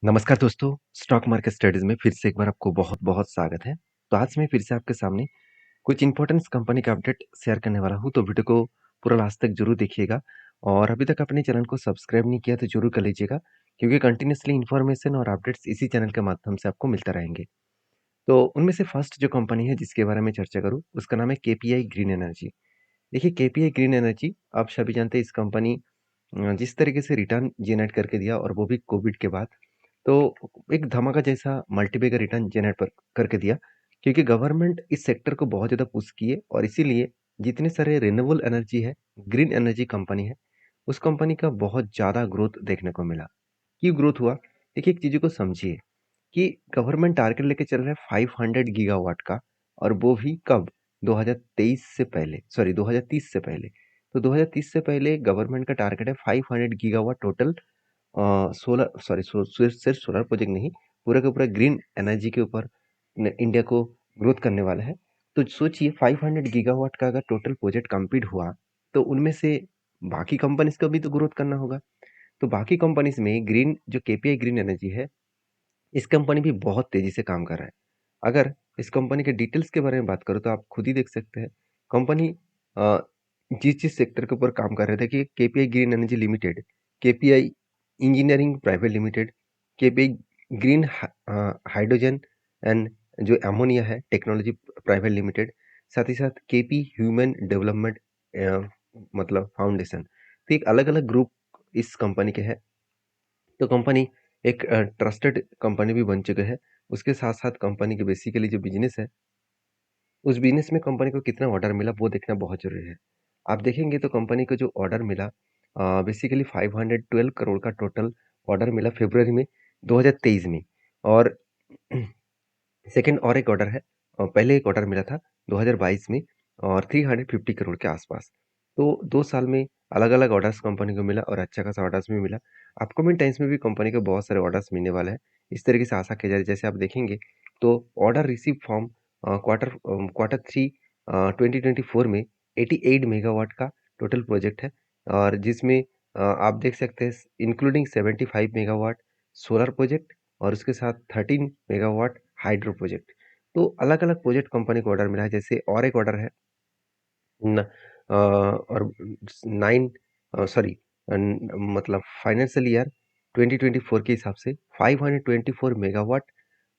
नमस्कार दोस्तों, stock market studies में फिर से एक बार आपको बहुत-बहुत स्वागत है। तो आज मैं फिर से आपके सामने कुछ इम्पोर्टेंस कंपनी का अपडेट शेयर करने वाला हूँ, तो वीडियो को पूरा लास्ट तक ज़रूर देखिएगा और अभी तक अपने चैनल को सब्सक्राइब नहीं किया तो ज़रूर कर लीजिएगा, क्योंकि कंटिन्यूअसली इन्फॉर्मेशन और अपडेट्स इसी चैनल के माध्यम से आपको मिलते रहेंगे। तो उनमें से फर्स्ट जो कंपनी है जिसके बारे में चर्चा करूँ, उसका नाम है केपीआई ग्रीन एनर्जी। देखिए केपीआई ग्रीन एनर्जी आप सभी जानते हैं इस कंपनी जिस तरीके से रिटर्न जनरेट करके दिया और वो भी कोविड के बाद, तो एक धमाका जैसा मल्टीबैगर रिटर्न जनरेट पर करके दिया, क्योंकि गवर्नमेंट इस सेक्टर को बहुत ज़्यादा पुश किए और इसीलिए जितने सारे रिन्यूएबल एनर्जी है, ग्रीन एनर्जी कंपनी है, उस कंपनी का बहुत ज़्यादा ग्रोथ देखने को मिला। क्यों ग्रोथ हुआ? देखिए एक चीज़ों को समझिए कि गवर्नमेंट टारगेट लेके चल रहा है 500 गीगावाट का, और वो भी कब? 2023 से पहले, सॉरी 2030 से पहले। तो 2030 से पहले गवर्नमेंट का टारगेट है 500 गीगावाट टोटल सोलर, सॉरी सिर्फ सोलर प्रोजेक्ट नहीं, पूरा का पूरा ग्रीन एनर्जी के ऊपर इंडिया को ग्रोथ करने वाला है। तो सोचिए 500 गीगावाट का अगर टोटल प्रोजेक्ट कंप्लीट हुआ, तो उनमें से बाकी कंपनीज का भी तो ग्रोथ करना होगा। तो बाकी कंपनीज में ग्रीन जो केपीआई ग्रीन एनर्जी है, इस कंपनी भी बहुत तेजी से काम कर रहा है। अगर इस कंपनी के डिटेल्स के बारे में बात करूँ तो आप खुद ही देख सकते हैं। कंपनी जिस सेक्टर के ऊपर काम कर रहे थे कि KPI green energy limited, KPI engineering private limited, KPI green hydrogen and जो अमोनिया है टेक्नोलॉजी प्राइवेट लिमिटेड, साथ ही साथ केपी ह्यूमन डेवलपमेंट मतलब फाउंडेशन। तो एक अलग-अलग ग्रुप इस कंपनी के हैं। तो कंपनी एक ट्रस्टेड कंपनी भी बन चुके हैं। उसके साथ-साथ कंपनी के बेसिकली जो बिज़नेस है, उस बिज़नेस में कंपनी को कितना ऑर्डर मिला वो देखना बहुत ज़रूरी है। आप देखेंगे तो कंपनी को जो ऑर्डर मिला बेसिकली 512 करोड़ का टोटल ऑर्डर मिला फ़रवरी में 2023 में, और सेकंड और एक ऑर्डर है, पहले एक ऑर्डर मिला था 2022 में और 350 करोड़ के आसपास। तो 2 साल में अलग-अलग ऑर्डर्स कंपनी को मिला और अच्छा खासा ऑर्डर्स भी मिला। अपकमिंग टाइम्स में भी कंपनी को बहुत सारे ऑर्डर्स मिलने वाले हैं। इस तरीके से आशा किया जा रहा है, जैसे आप देखेंगे तो ऑर्डर रिसीव फ्रॉम क्वार्टर 3 2024 में 88 मेगावाट का टोटल प्रोजेक्ट है, और जिसमें आप देख सकते हैं इंक्लूडिंग 75 मेगावाट सोलर प्रोजेक्ट और उसके साथ 13 मेगावाट हाइड्रो प्रोजेक्ट। तो अलग-अलग प्रोजेक्ट कंपनी को ऑर्डर मिला है। जैसे और एक ऑर्डर है न और 9 सॉरी मतलब फाइनेंशियल ईयर 2024 के हिसाब से 524 मेगावाट,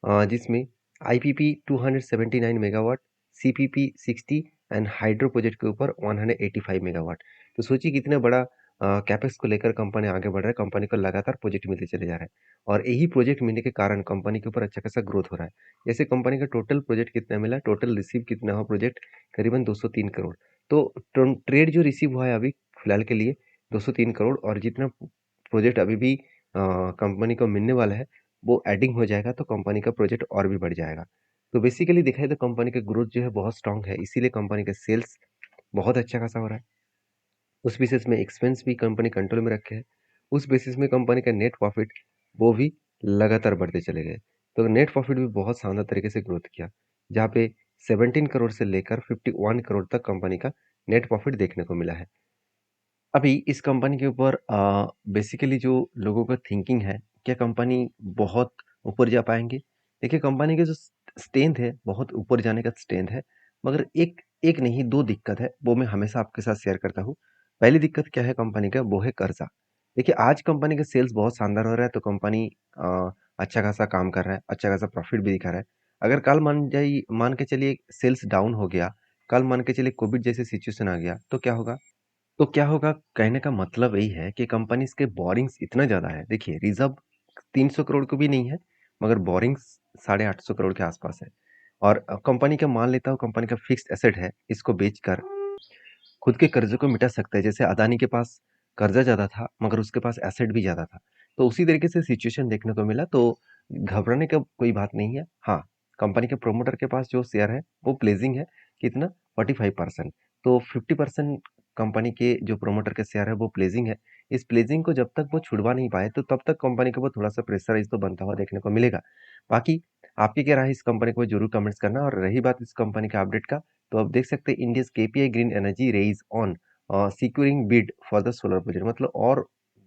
जिसमें IPP 279 megawatt, CPP 60 and hydro project के ऊपर 185 मेगावाट। तो सोचिए कितना बड़ा कैपेक्स को लेकर कंपनी आगे बढ़ रहा है। कंपनी को लगातार प्रोजेक्ट मिलते चले जा रहे हैं और यही प्रोजेक्ट मिलने के कारण कंपनी के ऊपर अच्छा खासा ग्रोथ हो रहा है। जैसे कंपनी का टोटल प्रोजेक्ट कितना मिला, टोटल रिसीव कितना हुआ प्रोजेक्ट, करीबन 203 करोड़। तो ट्रेड जो रिसीव हुआ है अभी फिलहाल के लिए 203 करोड़, और जितना प्रोजेक्ट अभी भी कंपनी को मिलने वाला है वो एडिंग हो जाएगा, तो कंपनी का प्रोजेक्ट और भी बढ़ जाएगा। तो बेसिकली देखा जाए तो कंपनी का ग्रोथ जो है बहुत स्ट्रांग है, इसीलिए कंपनी का सेल्स बहुत अच्छा खासा हो रहा है। उस बेसिस में एक्सपेंस भी कंपनी कंट्रोल में रखे है। उस बेसिस में कंपनी का नेट प्रॉफिट वो भी लगातार बढ़ते चले गए। तो नेट प्रॉफिट भी बहुत शानदार तरीके से ग्रोथ किया, जहाँ पे 17 करोड़ से लेकर 51 करोड़ तक कंपनी का नेट प्रॉफिट देखने को मिला है। अभी इस कंपनी के ऊपर बेसिकली जो लोगों का थिंकिंग है, क्या कंपनी बहुत ऊपर जा पाएँगे? देखिए कंपनी की जो स्ट्रेंथ है, बहुत ऊपर जाने का स्ट्रेंथ है, मगर एक एक नहीं 2 दिक्कत है, वो मैं हमेशा आपके साथ शेयर करता हूँ। पहली दिक्कत क्या है कंपनी का, वो है कर्ज़ा। देखिए आज कंपनी का सेल्स बहुत शानदार हो रहा है, तो कंपनी अच्छा खासा काम कर रहा है, अच्छा खासा प्रॉफिट भी दिखा रहा है। अगर कल मान के चलिए सेल्स डाउन हो गया, कल मान के चलिए कोविड जैसी सिचुएशन आ गया, तो क्या होगा? तो क्या होगा, कहने का मतलब यही है कि कंपनीज़ के बोरिंग्स इतना ज़्यादा है। देखिए रिज़र्व 300 करोड़ को भी नहीं है, मगर बोरिंग्स 850 करोड़ के आसपास है। और कंपनी का मान लेता हूँ, कंपनी का फिक्स्ड एसेट है, इसको बेचकर खुद के कर्ज़े को मिटा सकता है। जैसे अदानी के पास कर्ज़ा ज़्यादा था, मगर उसके पास एसेट भी ज़्यादा था। तो उसी तरीके से सिचुएशन देखने को मिला, तो घबराने का कोई बात नहीं है। हाँ, कंपनी के प्रोमोटर के पास जो शेयर है, वो प्लेज़िंग है, कितना 45%। तो 50% कंपनी के जो प्रोमोटर के शेयर है, वो प्लेज़िंग है। इस प्लेज़िंग को जब तक वो छुड़वा नहीं पाए, तो तब तक कंपनी के ऊपर थोड़ा-सा प्रेशराइज़ तो बनता हुआ देखने को मिलेगा। बाकी आपकी क्या राय है इस कंपनी को ज़रूर कमेंट्स करना, और रही बात इस कंपनी के अपडेट का, तो आप देख सकते हैं India's KPI green energy raise on securing bid for the solar project, मतलब और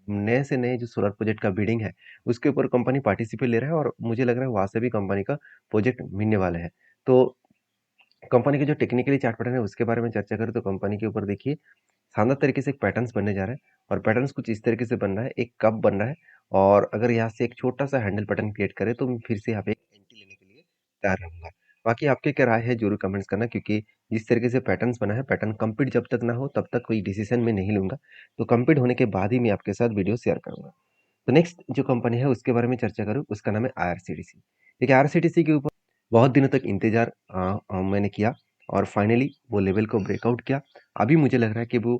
नए से नए जो सोलर प्रोजेक्ट का बिडिंग है, उसके ऊपर कंपनी पार्टिसिपेट ले रहा है और मुझे लग रहा है वहाँ से भी कंपनी का प्रोजेक्ट मिलने वाले हैं। तो कंपनी के जो टेक्निकली चार्ट पैटर्न है उसके बारे में चर्चा करें तो कंपनी के ऊपर देखिए शानदार तरीके से एक पैटर्न्स बनने जा रहा है और पैटर्न्स कुछ इस तरीके से बन रहा है, एक कप बन रहा है और अगर यहाँ से एक छोटा-सा हैंडल पैटर्न क्रिएट करें तो मैं फिर से यहाँ पे एक एंट्री लेने के लिए तैयार रहूँगा। बाकी आपकी क्या राय है ज़रूर कमेंट्स करना क्योंकि जिस तरीके से पैटर्न्स बना है, पैटर्न कंप्लीट जब तक ना हो तब तक कोई डिसीज़न मैं नहीं लूँगा। तो कंप्लीट होने के बाद ही मैं आपके साथ वीडियो शेयर करूँगा। तो नेक्स्ट जो कंपनी है उसके बारे में चर्चा करूँ, उसका नाम है आईआरसीटीसी। देखिए आईआरसीटीसी के ऊपर बहुत दिनों तक इंतज़ार मैंने किया और फाइनली वो लेवल को ब्रेकआउट किया। अभी मुझे लग रहा है कि वो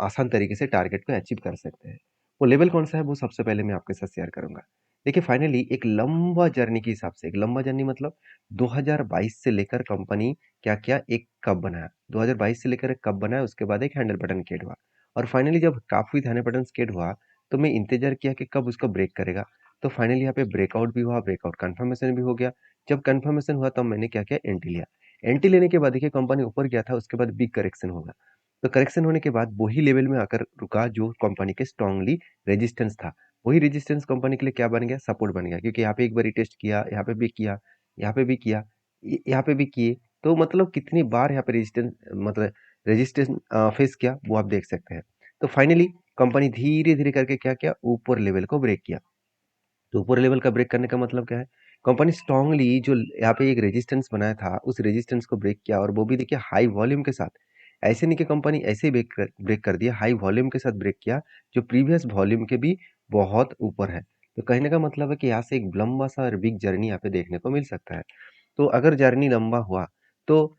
आसान तरीके से टारगेट को अचीव कर सकते हैं। वो लेवल कौन-सा है वो सबसे पहले मैं आपके साथ शेयर करूँगा। देखिए फाइनली एक लंबा जर्नी के हिसाब से, एक लंबा जर्नी मतलब 2022 से लेकर कंपनी क्या किया एक कप बनाया। 2022 से लेकर एक कप बनाया उसके बाद एक हैंडल बटन क्रिएट हुआ और फाइनली जब cup with handle button create हुआ तो मैं इंतज़ार किया कि कब उसको ब्रेक करेगा। तो फाइनली यहाँ पे ब्रेकआउट भी हुआ, ब्रेकआउट कन्फर्मेशन भी हो गया। जब कन्फर्मेशन हुआ तब मैंने क्या किया एंट्री लिया। एंट्री लेने के बाद देखिए कंपनी ऊपर गया था उसके बाद बिग करेक्शन होगा। तो करेक्शन होने के बाद वही लेवल में आकर रुका जो कंपनी के स्ट्रांगली रेजिस्टेंस था। वही रेजिस्टेंस कंपनी के लिए क्या बन गया सपोर्ट बन गया क्योंकि यहाँ पे एक बार टेस्ट किया, यहाँ पे भी किया, यहाँ पे भी किया, यहाँ पे भी किए। तो मतलब कितनी बार यहाँ पे रेजिस्टेंस फेस किया वो आप देख सकते हैं। तो फाइनली कंपनी धीरे-धीरे करके क्या किया ऊपर लेवल को ब्रेक किया। तो ऊपर लेवल का ब्रेक करने का मतलब क्या है? कंपनी स्ट्रांगली जो यहाँ पे एक रेजिस्टेंस बनाया था, उस रेजिस्टेंस को ब्रेक किया और वो भी देखिए हाई वॉल्यूम के साथ। ऐसे नहीं कि कंपनी ऐसे ही ब्रेक कर दिया, हाई वॉल्यूम के साथ ब्रेक किया, जो प्रीवियस वॉल्यूम के भी बहुत ऊपर है। तो कहने का मतलब है कि यहाँ से एक लंबा-सा और बिग जर्नी यहाँ पे देखने को मिल सकता है। तो अगर जर्नी लंबा हुआ, तो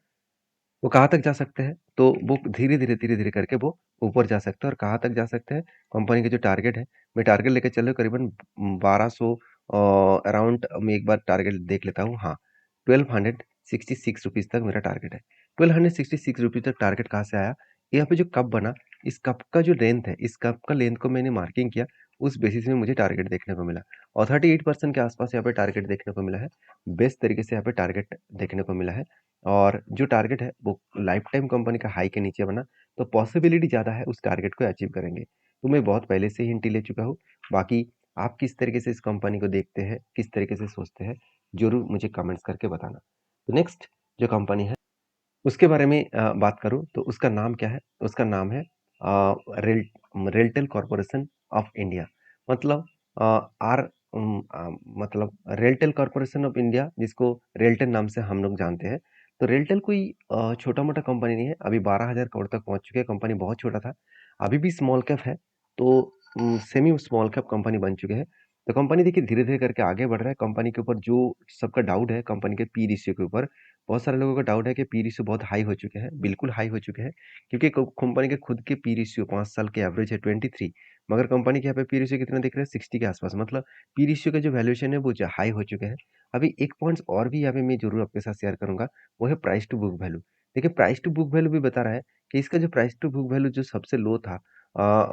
वो कहाँ तक जा सकते हैं? तो वो धीरे-धीरे, धीरे-धीरे करके वो ऊपर जा सकते हैं और कहाँ तक जा सकते हैं? कंपनी का जो टारगेट है, मैं टारगेट लेके चल रहा हूँ करीबन 1200 अराउंड मैं एक बार टारगेट देख लेता हूँ। हाँ, 1266 रुपीज़ तक मेरा टारगेट है। 1266 रुपीज़ तक टारगेट कहाँ से आया? यहाँ पे जो कप बना, इस कप का जो लेंथ है, इस कप का लेंथ को मैंने मार्किंग किया, उस बेसिस में मुझे टारगेट देखने को मिला और 38% के आसपास यहाँ पे टारगेट देखने को मिला है। बेस्ट तरीके से यहाँ पे टारगेट देखने को मिला है। और जो टारगेट है वो लाइफ टाइम कंपनी का हाई के नीचे बना तो पॉसिबिलिटी ज़्यादा है उस टारगेट को अचीव करेंगे। तो मैं बहुत पहले से ही हिंट ले चुका हूँ। बाकी आप किस तरीके से इस कंपनी को देखते हैं, किस तरीके से सोचते हैं, ज़रूर मुझे कमेंट्स करके बताना। तो नेक्स्ट जो कंपनी है उसके बारे में बात करूँ तो उसका नाम क्या है? उसका नाम है rail RailTel corporation of India मतलब अ, आर मतलब रेलटेल कॉर्पोरेशन ऑफ इंडिया जिसको रेलटेल नाम से हम लोग जानते हैं। तो रेलटेल कोई छोटा-मोटा कंपनी नहीं है। अभी 12,000 करोड़ तक पहुँच चुके हैं। कंपनी बहुत छोटा था। अभी भी स्मॉल कैप है। तो सेमी स्मॉल कैप कंपनी बन चुके हैं। तो कंपनी देखिए धीरे-धीरे करके आगे बढ़ रहा है। कंपनी के ऊपर जो सबका डाउट है कंपनी के पी रेशियो के ऊपर बहुत सारे लोगों का डाउट है कि पी रेशियो बहुत हाई हो चुके हैं, बिल्कुल हाई हो चुके हैं क्योंकि कंपनी के खुद के पी रेशियो 5 साल के एवरेज है 23 मगर कंपनी के यहाँ पे पी रेशियो कितना दिख रहा है 60 के आसपास मतलब पी रेशियो का जो वैल्यूएशन है वो हाई हो चुके हैं। अभी एक पॉइंट्स और भी यहाँ पे मैं जरूर आपके साथ शेयर करूंगा वो है प्राइस टू बुक वैल्यू। देखिए प्राइस टू बुक वैल्यू भी बता रहा है कि इसका जो प्राइस टू बुक वैल्यू जो सबसे लो था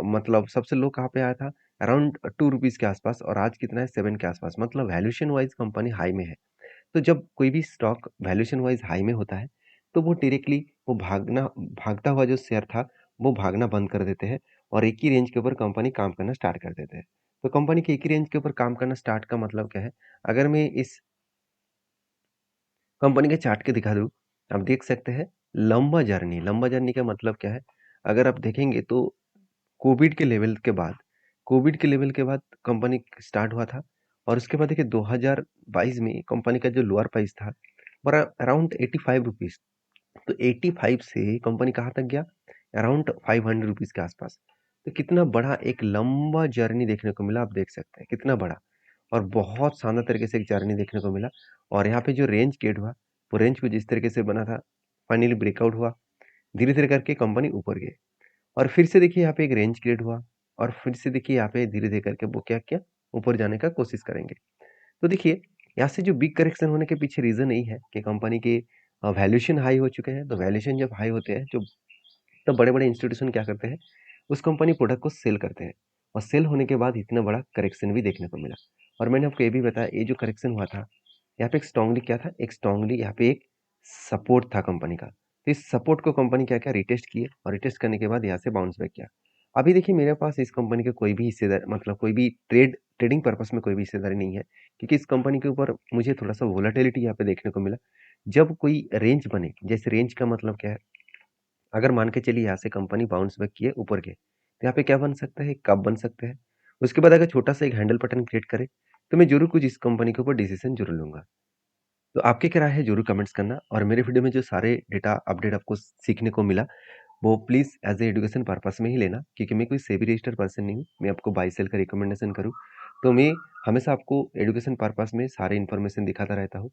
मतलब सबसे लो कहाँ पे आया था अराउंड 2 रुपीज के आसपास और आज कितना है 7 के आसपास मतलब वैल्यूएशन वाइज कंपनी हाई में है। तो जब कोई भी स्टॉक वैल्यूएशन वाइज हाई में होता है तो वो डायरेक्टली वो भागता हुआ जो शेयर था वो भागना बंद कर देते हैं और एक ही रेंज के ऊपर कंपनी काम करना स्टार्ट कर देते हैं। तो कंपनी के एक ही रेंज के ऊपर काम करना स्टार्ट का मतलब क्या है? अगर मैं इस कंपनी के चार्ट के दिखा दूँ, आप देख सकते हैं लंबा जर्नी का मतलब क्या है? अगर आप देखेंगे तो कोविड के लेवल के बाद कोविड के लेवल के बाद कंपनी स्टार्ट हुआ था और उसके बाद देखिए 2022 में कंपनी का जो लोअर प्राइस था और अराउंड 85 रुपीज़। तो 85 से कंपनी कहाँ तक गया? अराउंड 500 रुपीज़ के आसपास। तो कितना बड़ा एक लंबा जर्नी देखने को मिला आप देख सकते हैं, कितना बड़ा और बहुत शानदार तरीके से एक जर्नी देखने को मिला और यहाँ पे जो रेंज क्रिएट हुआ, वो रेंज कुछ इस तरीके से बना था, फाइनली ब्रेकआउट हुआ, धीरे-धीरे करके कंपनी ऊपर गई। और फिर से देखिए यहाँ पे एक रेंज क्रिएट हुआ और फिर से देखिए यहाँ पे धीरे-धीरे करके वो क्या किया, ऊपर जाने का कोशिश करेंगे। तो देखिए, यहाँ से जो बिग करेक्शन होने के पीछे रीज़न यही है कि कंपनी के वैल्यूएशन हाई हो चुके हैं, तो वैल्यूएशन जब हाई होते हैं, जो तब बड़े-बड़े इंस्टीट्यूशन क्या करते हैं, उस कंपनी प्रोडक्ट को सेल करते हैं और सेल होने के बाद इतना बड़ा करेक्शन भी देखने को मिला। और मैंने आपको ये भी बताया, ये जो करेक्शन हुआ था, यहाँ पे एक स्ट्रांगली क्या था, एक स्ट्रांगली यहाँ पे एक सपोर्ट था कंपनी का। तो इस सपोर्ट को कंपनी क्या किया, रिटेस्ट किए और रिटेस्ट करने के बाद यहाँ से बाउंस बैक किया। अभी देखिए मेरे पास इस कंपनी का कोई भी हिस्सेदार मतलब कोई भी ट्रेडिंग पर्पज़ में कोई भी हिस्सेदारी नहीं है, क्योंकि इस कंपनी के ऊपर मुझे थोड़ा-सा वोलेटिलिटी यहाँ पे देखने को मिला। जब कोई रेंज बने, जैसे रेंज का मतलब क्या है? अगर मान के चलिए यहाँ से कंपनी बाउंस बैक किए ऊपर गए, तो यहाँ पे क्या बन सकता है? कप बन सकते हैं। उसके बाद अगर छोटा-सा एक हैंडल पैटर्न क्रिएट करे, तो मैं ज़रूर कुछ इस कंपनी के ऊपर डिसीज़न ज़रूर लूँगा। तो आपकी क्या राय है ज़रूर कमेंट्स करना और मेरे वीडियो में जो सारे डेटा अपडेट आपको सीखने को मिला, वो please as a education purpose में ही लेना, क्योंकि मैं कोई सेबी रजिस्टर्ड पर्सन नहीं हूँ। मैं आपको बाय सेल का रिकमेंडेशन करूँ, तो मैं हमेशा आपको एजुकेशन पर्पज़ में सारे इन्फॉर्मेशन दिखाता रहता हूँ।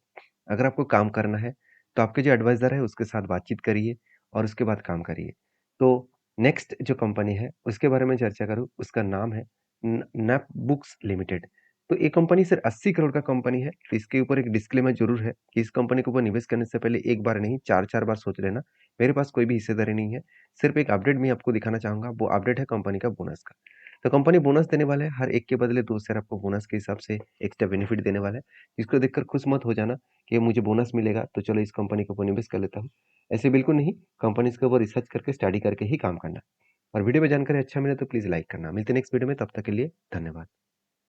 अगर आपको काम करना है, तो आपके जो एडवाइज़र है उसके साथ बातचीत करिए और उसके बाद काम करिए। तो नेक्स्ट जो कंपनी है उसके बारे में चर्चा करूँ, उसका नाम है न नैप बुक्स लिमिटेड। तो ये कंपनी सिर्फ 80 करोड़ का कंपनी है, तो इसके ऊपर एक डिस्क्लेमर ज़रूर है कि इस कंपनी के ऊपर निवेश करने से पहले एक बार नहीं 4-4 बार सोच लेना। मेरे पास कोई भी हिस्सेदारी नहीं है। सिर्फ एक अपडेट मैं आपको दिखाना चाहूँगा, वो अपडेट है कंपनी का बोनस का। तो कंपनी बोनस देने वाला है, हर एक के बदले 2 शेयर आपको बोनस के हिसाब से एक्स्ट्रा बेनिफिट देने वाला है। इसको देखकर खुश मत हो जाना कि मुझे बोनस मिलेगा, तो चलो इस कंपनी के ऊपर निवेश कर लेता हूँ। ऐसे बिल्कुल नहीं, कंपनीज़ के ऊपर रिसर्च करके, स्टडी करके ही काम करना। और वीडियो में जानकारी अच्छा मिले तो प्लीज़ लाइक करना। मिलते हैं नेक्स्ट वीडियो में, तब तक के लिए धन्यवाद।